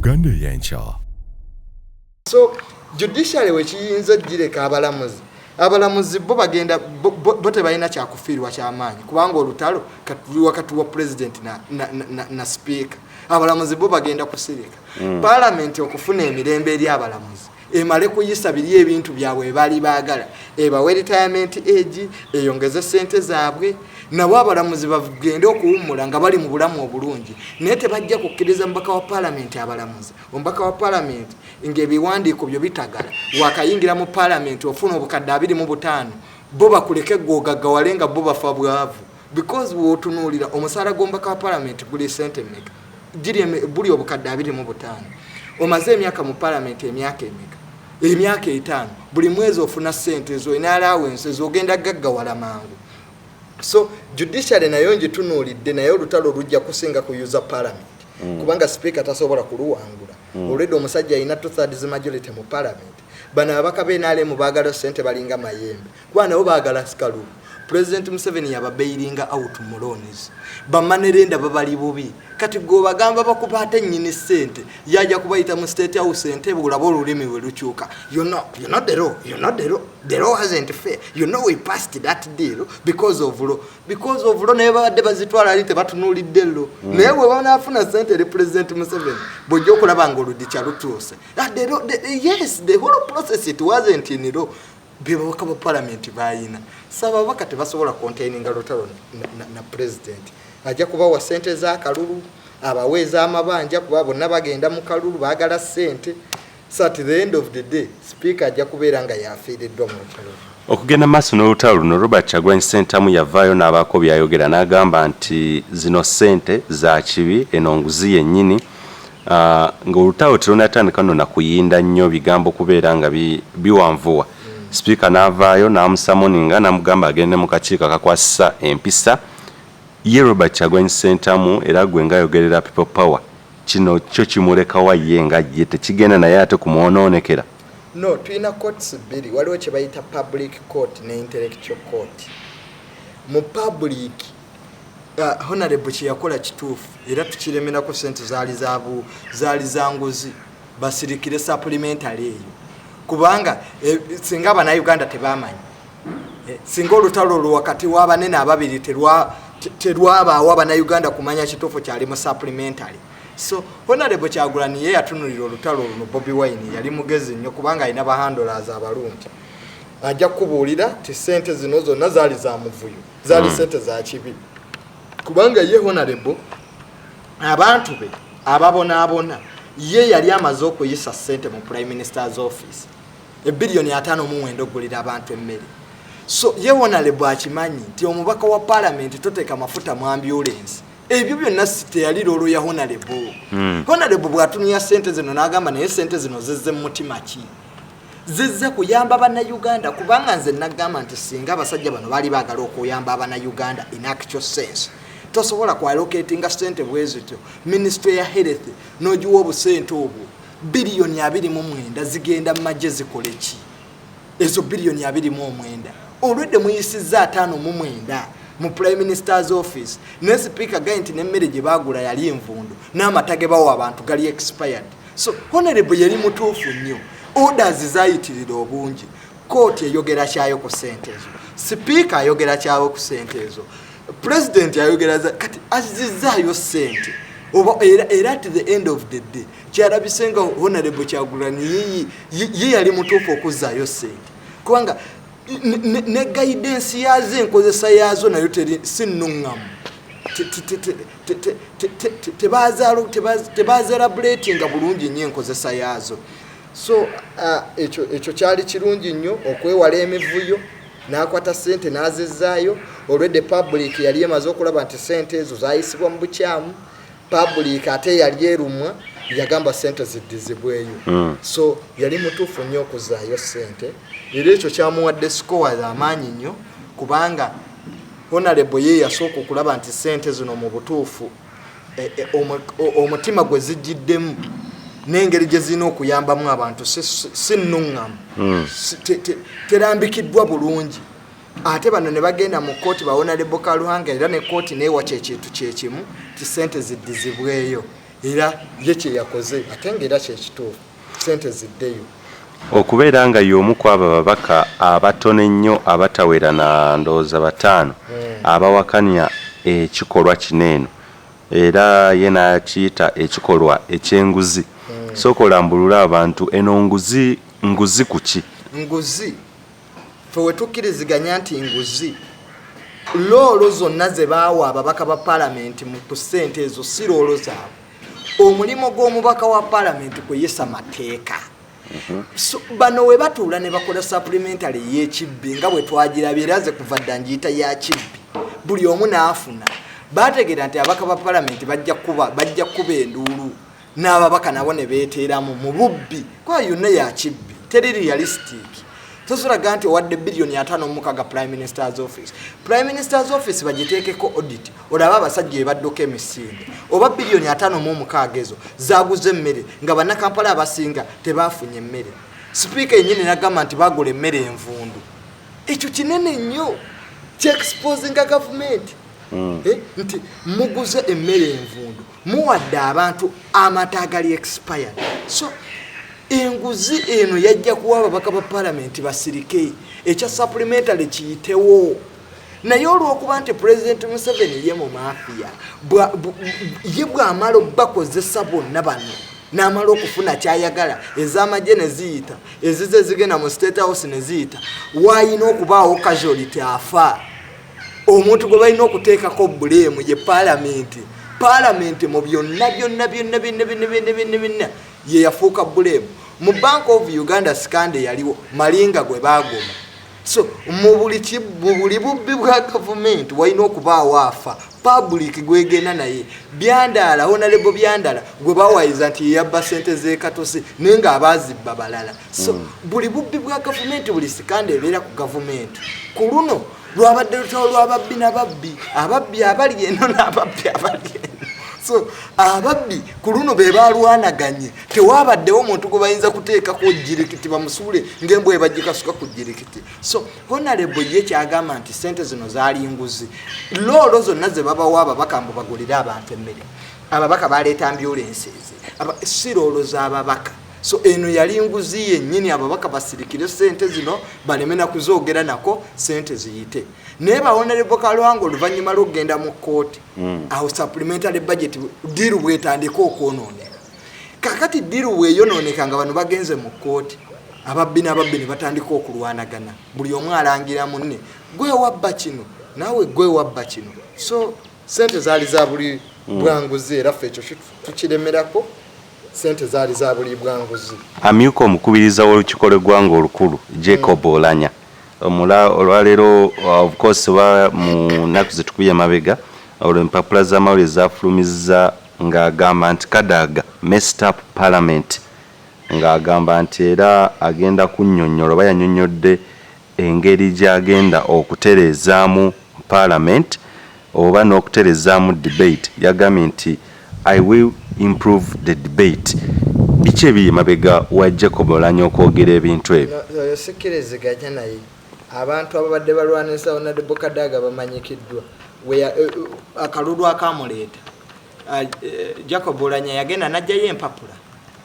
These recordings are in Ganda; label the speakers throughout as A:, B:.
A: Uganda y'enkya.
B: So judiciary wekiyinza gireka abalamuzi bo bagenda bo tebalina kyakufiirwa ky'amaanyi kubanga olutalo katuli wakati wa president na speaker. Abalamuzi bo bagenda kusirika parliament okufuna emirembe eri abalamuzi emale kuyisa biri ebintu byabwe bali baagala ebawe retirement age eyongeze sente zaabwe nabo abalamuzi bagenda okuwummula nga bali mu bulamu obulungi naye tebajja kukkiriza mbaka wa parliament abalamuzi ombaka wa parliament ng'ebiwandiiko byo bitagala wakayingira mu parliament ofuna obukadde 25 bo bakuleke gogagawale nga bo bafa bwavu because wotunuulira omusaala gw'ombaka wa parliament guli sente mmeka buli obukadde 25 omaze emyaka mu parliament emyaka 5 buli mwezi ofuna sente zo ina allowance zogenda gaggawala mangu. So judiciary nayo ngitunuulidde nayo olutalo lujja kusinga kuyuza parliament kubanga speaker tasobola kuluwangula already omusajja alina 2/3 majority mu parliament bana abaka benaale mu baagala sente balinga mayembe kuba nabo baagala sikalulu. President Museveni yababeiringa out mulonis bamanerenda babali bubi kati go bagamba bakubate nyini sente yaja kubayita mu state house sente bulabo olulimi we lukyuka you know the law hasn't fair we passed that deal because of law neba badde bazitwala ali tebatunulidde lo naye bwe banafuna sente le President Museveni bojjo kulaba ngo ludicha lutuuse yes the whole process it wasn't in law bibawoka ba parliament bayina saba bakati basobola containing lutalo na president ajja kuba wa sente za kalulu abaweza amabanja kuba bonna bagenda mu kalulu bagala sente so at the end of the day speaker ajja kubeera nga yafiiriddwa mu lutalo
C: okugenda maaso n'olutalo luno Robert Kyagulanyi Ssentamu yavaayo n'abaako byayogera n'agamba nti zino sente za kibi enonguzi yennyini ng'olutalo terunatandika nno nakuyinda nnyo bigambo kubeera nga biwanvuwa. Speaker navaayo n'amusamoninga n'amugamba agende mu kakiiko akakwasisa empisa ye Robert Kyagulanyi Ssentamu era gwe ngayogerera people power kino kyo kimulekawa ye nga ye tekigenda naye ate kumwonoonekera.
B: No, tulina courts bbiri waliwo kye bayita public court ne intellectual court. Mu public honorable kye yakola kituufu era tukiremerako sente zaali zanguzi basirikire supplementary eyo kubanga singa abana Uganda tebamanyi singa olutalo lwo wakati w'abanene ababiri terwabaawo abana Uganda kumanya kituufu kyali mu supplementary. So honorable Kyagulanyi ye yatunulira olutalo luno Bobi Wine yali mugezi nnyo kubanga alina bahandlers abalungi ajja kubuulira ti sente zino zonna zaali za muvuyo zaali sente za kibi kubanga ye honorable abantu be ababonaabona ye yali amaze okuyisa sente mu Prime Minister's office $5.9 ogulira abantu emmere. So ye honorable akimanyi nti omubaka wa parliament toteeka mafuta mu ambulance ebyo byonna teyali lolo ya honorable. Honorable bw'atumya sente zino n'agamba naye sente zino zizze mu mutima ki zizze kuyamba abana Uganda kubanga nze nagamba nti singa abasajja bano baali baagala okuyamba abana Uganda in actual sense tosobola ku allocatinga sente bwezityo ministry ya health n'ogiwa obusente obwo $2.29 zigenda mu magye zikole ki ezo $2.29 olwedde muyisizza 5.9 mu Prime Minister's office ne speaker gainti n'emmere gye baagula yali envundu n'amatage bawa abantu gali expired. So honorable yali mutuufu nnyo orders zayitirira obungi court eyogera kyayo ku sente ezo speaker ayogera kyayo ku sente ezo president ayogera kati azizaayo sente oba era at the end of the day kyalabisenga honorable Kyagulanyi ye yali mutuufu okuzaayo sente kubanga ne guidance yazo enkozesa yazo nayo sinungamu tebazerabuletinga bulungi nnyo enkozesa yazo. So ekyo kyali kirungi nnyo okwewala emivuyo n'akwata sente n'azizaayo already public yali emaze okulaba nti sente ezo zayisibwa mu bukyamu public ate yali erumwa yagamba sente ziddizibweyo. So yali mutuufu nnyo okuzaayo sente era ekyo kyamuwadde scores amaanyi nnyo kubanga honorable ye yasooka okulaba nti sente zino mu butuufu omutima gwe zijjiddemu n'engeri gye zirina okuyambamu abantu sinnuŋŋamu terambikiddwa bulungi ate bano ne bagenda mu kooti bawona Lebo Kaluhanga era ne kooti neewa kyekintu kyekimu ti sente ziddizibweyo era ye kye yakoze ate ng'era kyekituufu sente ziddeyo.
C: Okubeera nga y'omu ku abo ababaka abatono ennyo abatawera na ndowooza bataano abawakanya ekikolwa kino eno era ye n'akiyita ekikolwa eky'enguzi. Sooka olambulula abantu eno nguzi ku ki?
B: Nguzi fe we tukkiriziganya nti nguzi loolo zonna ze baawa ababaka ba paalamenti mu ssente ezo si loolo zaabwe. Omulimo gw'omubaka wa paalamenti kuyisa mateeka. So bano we batuula ne bakola supplementary y'ekibbi nga bwe twagirabye era ze kuva dda ngiyita ya kibbi buli omu n'afuna. Baategeera nti ababaka ba paalamenti bajja kuba enduulu n'ababaka nabo ne beeteeramu mu bubbi kwa yonna ya kibbi teri realistic. Tosulaga nti owadde billioni 5.6 Prime Minister's Office. Prime Minister's Office bagiteekeko audit olaba abasajja ebadduka emisinde oba billioni 5.6 ezo zaaguze emmere nga bannakampala abasinga tebaafunye emmere. Sipiika yennyini n'agamba nti baagula emmere envundu. Ekyo kinene nnyo kyexposinga gavumenti nti muguze emmere envundu muwadde abantu amata agali expired. So enguzi eno yajja kuwa ababaka ba paalamenti basirike ekya supplementary kiyitewo naye olw'okuba nti President Museveni ye mu maafiya ye bw'amala bakozesa bonna bano n'amala okufuna kyayagala ez'amagye ne ziyita ezize ezigenda mu State House ne ziyita waayina okubaawo casualty afa omuntu gwe balina okuteekako bulemu ye paalamenti mu byonna ye yafuuka bulemu. Mu Bank of Uganda scandal yaliwo malinga gwe baagoma. So mu buli bubbi bwa gavumenti walina okubaawo afa public gwegenda naye. Byandala Honorable Byandala gwe bawayiza nti yabba ssente z'ekatosi naye nga abaazibba balala. So buli bubbi bwa gavumenti buli scandal ebeera ku gavumenti. Ku luno lwabadde lutawo lw'ababbi n'ababbi abali eno n'ababbi abali eno. So ababbi ku luno be balwanaganye tewabaddewo omuntu gwe bayinza kuteekako jirikiti bamusuule ng'embwa ebagikasuka ku jirikiti. So Honorable ye kyagamba nti ssente zino zaali nguzi. Loolo zonna ze babawa ababaka mbu bagulire abantu emmere ababaka baleeta ambulances si loolo z'ababaka. So eno yali nguzi yennyini ababaka basirikire ssente zino baleme na kuzoogera nako ssente ziyite. Naye ba Honorable Kalwango oluvannyuma lw'okugenda mu kkooti awo supplementary budget diiru bwetandika okwonooneka. Kakati diiru bweyonooneka nga bano bagenze mu kkooti ababbi n'ababbi ne batandika okulwanagana buli omu alangira munne gwe wabba kino naawe gwe wabba kino. So ssente zaali za buli bwanguzi era ffe ekyo tukiremerako. Sente zaali za buli bwanguzi. Amyuka
C: omukubiriza w'olukiiko lw'eggwanga olukulu Jacob Oulanyah olwaleero of course mu nnaku zetukubye emabega olw'empapula z'amawulire zaafulumizza ng'agamba nti Kadaga messed up parliament ng'agamba nti era agenda kunnyonnyola oba yannyonnyodde engeri gy'agenda okutereezaamu parliament oba n'okutereezaamu debate. Yagambye nti I will improve the debate. Biki ebiri mabega wa Jacob Oulanyah okwogera ebintu ebyo?
B: Yosikireziganya naye abantu ababadde balwanisa Honorable Kadaga bamanyikiddwa akalulu akamuleeta. Jacob Oulanyah yagenda n'ajjayo empapula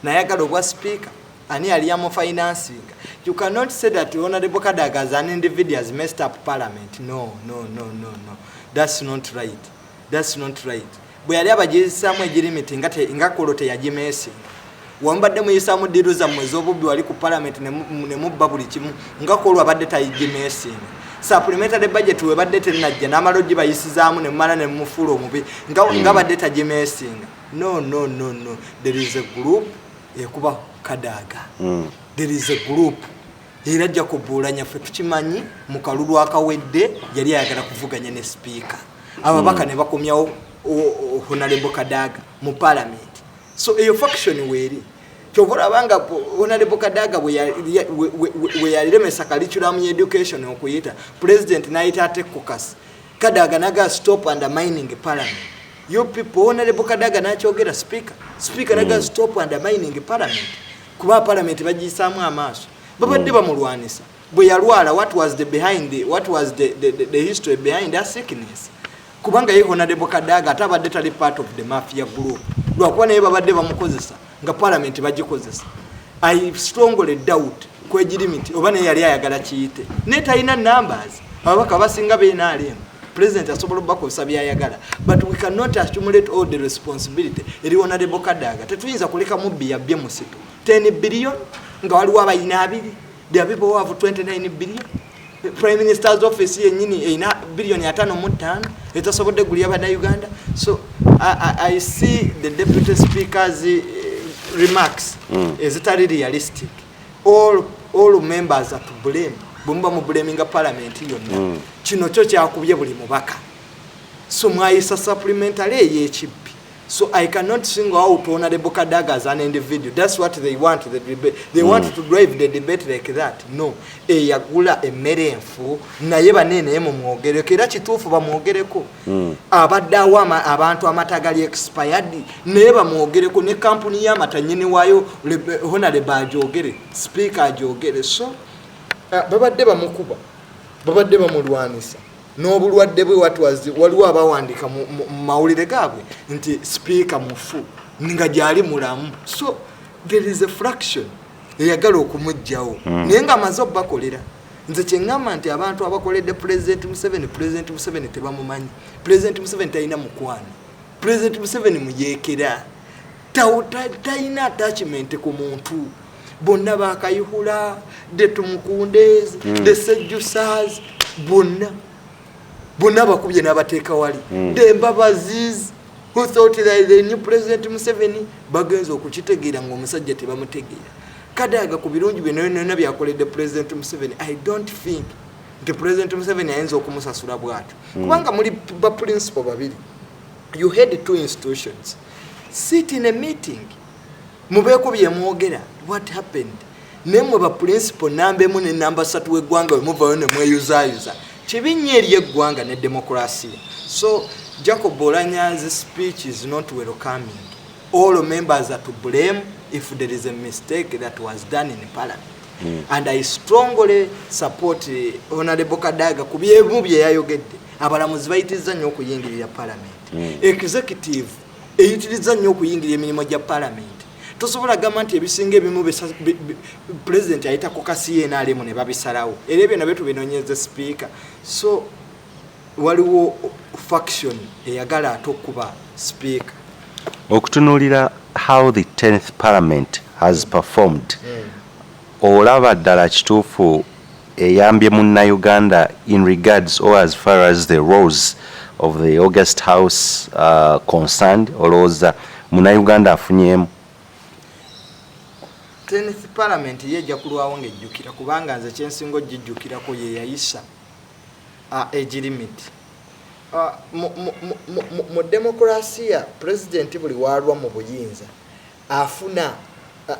B: nayagala obwa speaker ani yali amufinancing. You cannot say that Honorable Kadaga as an individual has messed up parliament. No. That's not right. Bwe yali abagiyisaamu egirimiti nga kolo teyagimeesinga wambadde muyisaamu diiru zammwe ez'obubbi wali ku parliament ne mubba buli kimu nga kolo abadde tayigimeesinga. Supplementary budget webadde tennajja n'amala ogibayisizaamu ne mumala ne mumufuula omubi nga badde tagimeesinga. No. There is a group ekuba Kadaga. There is a group era Jacob Oulanyah ffe tukimanyi mu kalulu akawedde yali ayagala kuvuganya ne speaker ababaka ne bakomyawo Honorable Kadaga mu parliament. So eyo faction weeri kyovula abanga Honorable Kadaga bwe yaliremesa curriculum education okuyita president n'ayita ate caucus Kadaga naga stop undermining parliament. You people Honorable Kadaga n'akyogera speaker naga stop undermining parliament kuba parliament bagiyisaamu amaaso babadde bamulwanisa bwe yalwala what was the history behind that sickness kubanga ye Honorable Kadaga atabadde tali part of the mafia group. lwakuba naye babadde bamukozesa nga parliament bagikozesa. I strongly doubt kwegirimiti oba naye yali ayagala kiyite naye talina numbers. Ababaka basinga beenaalemu president asobola okubakozesa byayagala, but we cannot accumulate all the responsibility. Eri Honorable Kadaga tetuyinza kuleka mubbi yabbye musitu 10 billion nga waliwo abayina abiri. There are people who have 29 billion. Prime Minister's office yenyini eina billion 5.5 etasobodde gulya bada Uganda. So I see the deputy speaker's remarks as totally realistic. All members are to blame. Bumba mu blaming parliament yonna. Kino kyo kyakubye buli mubaka. So mwayisa supplementary ey'ekibbi. So I cannot single out Honorable Kadaga as an individual. That's what they want, the debate. They want to drive the debate like that. No. Eyagula emmere enfu naye banene mu mwogereko era kituufu bamwogereko. Abaddawo abantu amatagali expired naye bamwogereko ne kampuni y'amata nnyini waayo Honorable ajogere, speaker ajogere. So babadde bamukuba, babadde bamulwanisa. N'obulwadde bwe watwazi waliwo abawandika mu mawulire gaabwe nti speaker mufu nga gyali mulamu. So there is a fraction eyagala okumugjawo naye nga amaze okubakolera. Nze kyeŋŋamba nti abantu abakoledde President Museveni tebamumanyi. President Museveni talina mukwano. President Museveni muyeekera talina attachment ku muntu. Bonna bakayihula de Tumukundes de Sejjusas bonna bakubye n'abateeka wali de Mbabaziz who thought that the new President Museveni bagenza okukitegeera ng'omusajja tebamutegeera. Kadaga ku birungi byonna byakoledde President Museveni. I don't think the President Museveni ayinza okumusasula bw'atyo kubanga muli ba principal babiri. You had two institutions. Sit in a meeting. Mubeeko bye mwogera. What happened? Nemwe ba principal nambemu ne namba 3 w'eggwanga we muvayo ne mweyuzayuza. Kibinnye eri eggwanga ne demokrasia. So Jacob Olanya's speech is not welcoming. All members are to blame if there is a mistake that was done in parliament. And I strongly support Honorable Kadaga ku byemu bye yayogedde. Abalamuzi bayitiriza nnyo okuyingirira parliament. Executive eyitiriza nnyo okuyingirira emirimu gya parliament. Tosobola gamba nti ebisinga ebimu president ayitako kasi ye n'alemu ne babisalawo. Era ebyo nabyo tubinoonyeze speaker. So waliwo faction eyagala ate okuba speaker.
C: Okutunuulira how the 10th parliament has performed, olaba ddala kituufu eyambye munnayuganda in regards or as far as the roles of the August House concerned, olowooza munnayuganda afunyemu?
B: 10th parliament yejja kulwawo ng'ejjukira kubanga nze kyensinga ogijjukirako ye yayisa egirimiti. Mu demokrasiya president buli walwa mu buyinza afuna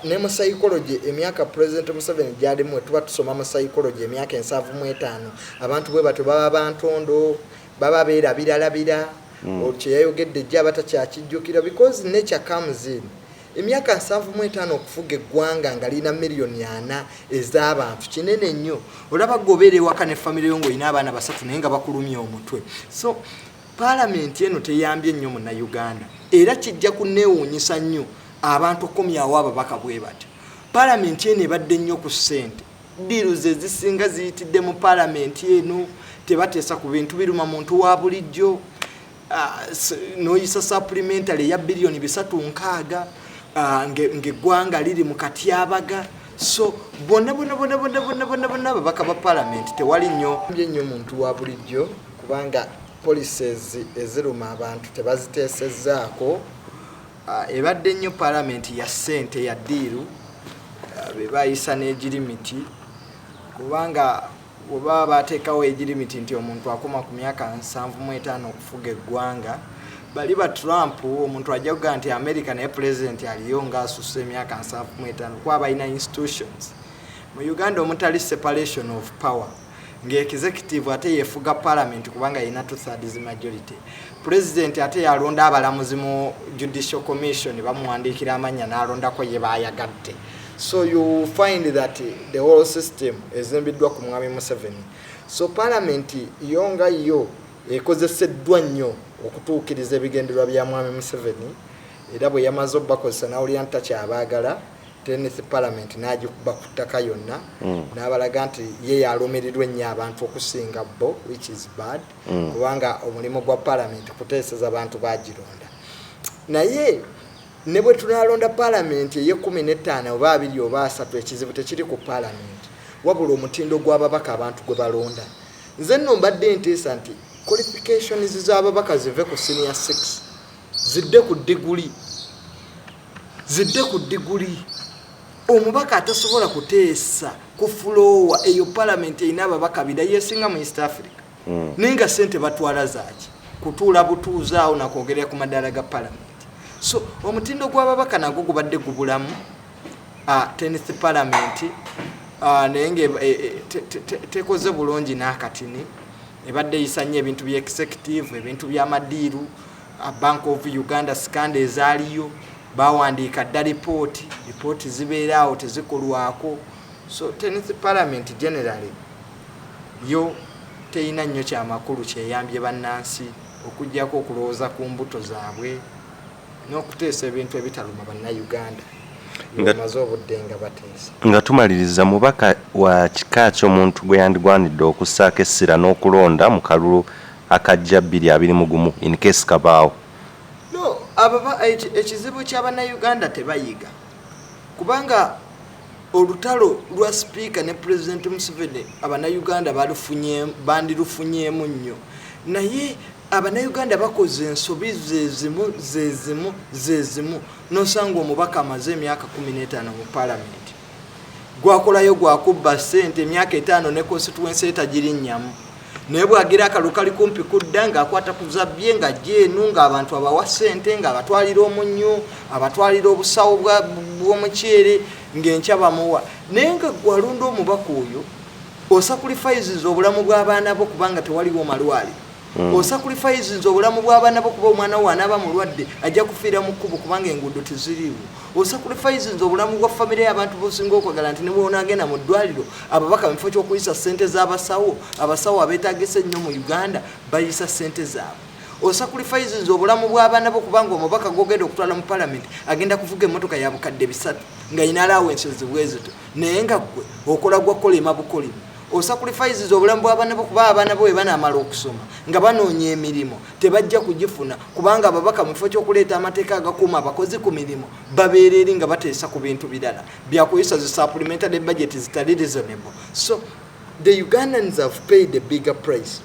B: ne mu psychology emyaka President Museveni gyalimu tuba tusoma mu psychology emyaka 75 abantu bwe bato baba bantondo baba beerabiralabira olukye yayogedde jja batakyakijjukira because nature comes in. Emyaka 75 okufuga eggwanga nga lina miliyoni 4 ez'abantu kinene nnyo. Olaba gobere waka ne family yongo ina abaana 3 naye nga bakulumya omutwe. So parliament eno teyambye nnyo mu Uganda era kijja kuneewuunyisa nnyo abantu komyawo ababaka bwe batyo. Parliament eno ebadde nnyo ku ssente. Deals ezisinga ziyitidde mu parliament eno tebateesa ku bintu biruma muntu wa bulijjo. Noyisa supplementary ya billion 3.6 ng'eggwanga liri mu katyabaga. So bonna babaka ba parliament tewali nnyo muntu wa bulijjo kubanga policies eziruma abantu tebaziteesezzaako. Ebadde nnyo parliament ya ssente ya diiru be bayisa n'egirimiti kubanga oba bateekawo egirimiti nti omuntu akoma ku myaka 75 okufuga eggwanga. Bali ba Trump omuntu ajja kugaa nti America naye president aliyo ng'asusse emyaka 75 kuba balina institutions. Mu Uganda omutali separation of power ng'executive ate yefuga parliament kubanga yina 2/3 majority. President ate yalonda abalamuzi mu judicial commission bamuwandiikira amanya n'alondako ye baayagadde. So you find that the whole system ezimbiddwa ku mwami Museveni. So parliament yonga yo ekozeseddwa nnyo okutuukiriza ebigendererwa bya mwami Museveni era bwe yamaze obbakozesa nawulira nti takyabaagala 10th Parliament n'agikuba ku ttaka yonna n'abalaga nti ye yalumirirwa ennyo abantu okusinga bo, which is bad kubanga omulimu gwa Parliament kuteeseza abantu bagironda. Naye ne bwe tunalonda Parliament eye 15 oba 2 oba 3 ekizibu tekiri ku Parliament wabula omutindo gw'ababaka abantu gwe balonda. Nze nno mbadde nteesa nti qualifications z'ababaka zive ku senior 6 zidde ku diguli. Omubaka atasobola kuteesa ku floor eyo Parliament erina ababaka bida yesinga mu East Africa ninga sente batwala zaaki kutuula butuuzaawo nakwogerera ku madaala ga Parliament. So omutindo gw'ababaka nagwo gubadde gubulamu 10th Parliament naye tekoze bulungi n'akatini ebadde eyisanya ebintu bya executive ebintu by'amadiiru Bank of Uganda scandal ezaaliyo bawandiika dda report zibeeraawo tezikolwako. So 10th Parliament generally yo teyina nnyo kyamakulu kyeyambye bannansi okugyako okulowooza ku mbuto zaabwe n'okuteesa ebintu ebitaluma bannayuganda maze obudde nga bateesa.
C: Nga tumaliriza mubaka wa kika ky'omuntu gwe yandigwanidde okussaako essira n'okulonda mu kalulu akajja 2021 in case kabaawo.
B: No, ekizibu ky'abannayuganda tebayiga kubanga olutalo lwa speaker ne President Museveni abannayuganda bandirufunyeemu nnyo naye abannayuganda bakoze ensobi zezimu nosanga omubaka amaze emyaka 15 mu Parliament gwakolayo gwakubba ssente emyaka 5 ne constituency etagirinnyamu naye bwagira akalu kali kumpi kudda ng'akwata kuzabbye nga jeenu ng'abantu abawa ssente ng'abatwalira omunnyo abatwalira obusawo bw'omuceere ng'enkya bamuwa naye nga gwalunda omubaka oyo osacrifices obulamu bw'abaana bo kubanga tewaliwo malwaliro osacrifices obulamu bw'abaana bo kuba omwana wo anaaba mulwadde ajja kufiira mu kkubo kubanga enguudo teziriiwo osacrifices obulamu bwa famire y'abantu bosinga okwagala nti ne bw'onaagenda mu ddwaliro ababaka mu kifo ky'okuyisa ssente z'abasawo abasawo abeetaagisa ennyo mu Uganda bayisa ssente zaabwe osacrifices obulamu bw'abaana bo kubanga omubaka gw'ogenda okutwala mu Parliament agenda kuvuga emmotoka ya bukadde 3 nga yina allowances bwezito naye nga ggwe okola gwa kolima bukolima osacrifices obulamu bw'abaana bo kuba abaana bo banaamala okusoma nga banoonya emirimu tebajja kugifuna kubanga ababaka mu kifo ky'okuleeta amateeka agakuuma abakozi ku mirimu babeera eri nga bateesa ku bintu birala byakuyisa zi supplementary budget zitali reasonable. So the Ugandans have paid a bigger price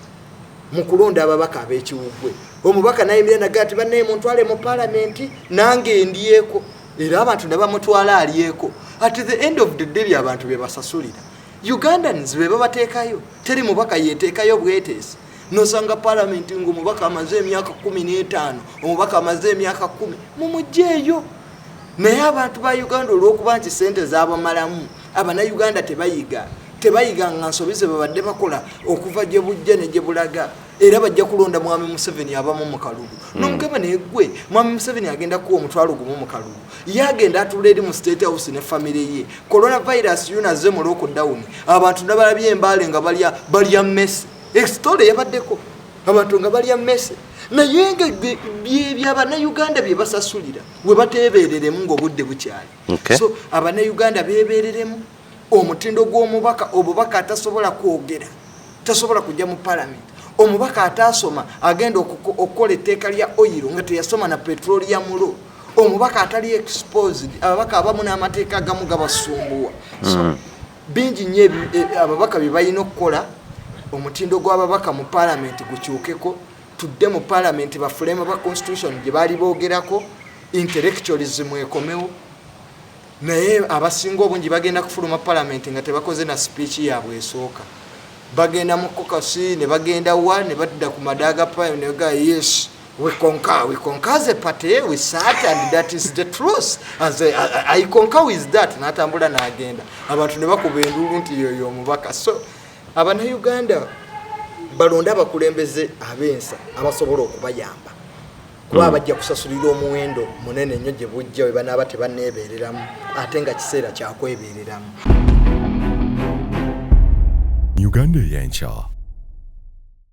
B: mu kulonda ababaka ab'ekiwuggwe. Omubaka nayimirira nagaa ti bannaye muntwale mu Parliament nange ndyeko era abantu ne bamutwala alyeko. At the end of the day abantu be basasulira Ugandans be babateekayo teri mubaka yeteekayo bweteesi nosanga Parliament ng'omubaka amaze emyaka 15 omubaka amaze emyaka 10 mumugyeeyo naye abantu ba Uganda olw'okuba nti ssente zaabamalamu abannayuganda tebayiga nga nsobi ze babadde bakola okuva gye bujja ne gye bulaga era bajja kulonda mwami Museveni abamu mu kalulu n'omugamba naye ggwe mwami Museveni agenda kuwa omutwalo gumu mu kalulu yagenda atula eri mu State House ne famire ye coronavirus yunaze mu lockdown abantu nabalabye embaale nga balya mmese story yabaddeko abantu nga balya mmese naye nga by'abannayuganda bye basasulira we bateebereremu ng'obudde bukyali. So abannayuganda beebereremu omutindo gw'omubaka obubaka atasobola kwogera tasobola kujja mu Parliament omubaka atasoma agenda okukola etteeka lya oil nga teyasoma na petroleum law omubaka atali exposed ababaka abamu n'amateeka agamu gabasumbuwa. So bingi nnyo ababaka bye balina okukola omutindo gw'ababaka mu Parliament gukyukeko tudde mu Parliament bafulema ba constitution gye baali boogerako intellectualism ekomewo naye abasinga obungi bagenda kufuluma Parliament nga tebakoze na speech yaabwe esooka bagenda mu kokasi ne bagenda wa ne badda ku madaga payo ne ga yes we conquer the party we sat and that is the truth as I conquer with that natambula n'agenda abantu ne bakuba endulu nti yoyo omubaka. So abannayuganda balonda abakulembeze abensa abasobola okubayamba kuba bajja kusasulira omuwendo munene nnyo gye bujja we banaaba tebanneebereramu ate nga kiseera kyakwebereramu.
A: Uganda Yancha.